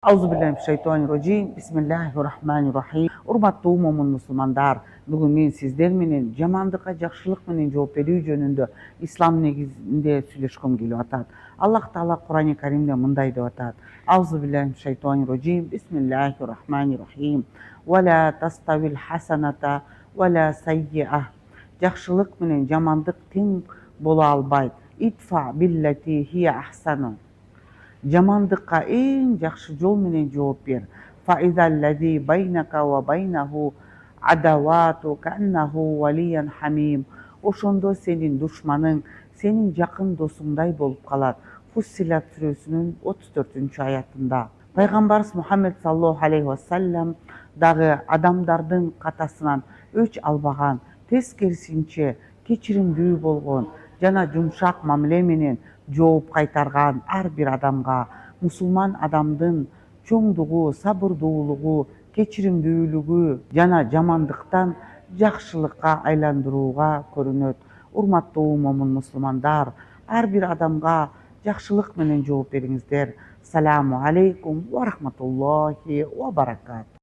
Auzubillahimineşşeytanirracim. Bismillahirrahmanirrahim. Urmatlı momun musulmandar, bugün men sizler menen jamandıkka jakşılık menen жооп берүү жөнүндө ислам негизинде сүйлөшкөм келип атат. Аллах Таала Кур'ан-ы Каримде мындай деп атат. Аузубиллахimineşşeytanirracim. Bismillahirrahmanirrahim. Ва ла таставил хасаната ва ла саййиа. Жакшылык менен жамандык тең боло албайт. Итфа биллати хия ахсану. Жамандыкка эң жакшы жол менен жооп бер. Фаизаллази байнака ва байнаху адавату каннаху валиян хамим. Ошондо сенин душманың сенин жакын досуңдай болуп калат. Фуссилат сүрөсүнүн 34-аятында. Пайгамбарыбыз Мухаммед саллаллаху алейхи вассалам дагы адамдардын катасынан өч албаган, тескерисинче кечиримдүү болгон жана жумшак мамиле менен жооп кайтарган ар бир адамга, мусулман адамдын чоңдугу, сабырдуулугу, кечиримдүүлүгү жана жамандыктан жакшылыкка айландырууга көрүнөт. Урматтуу момун мусулмандар, ар бир адамга жакшылык менен жооп бериңиздер. Саламу алейкум ва рахматуллахи ва баракатух.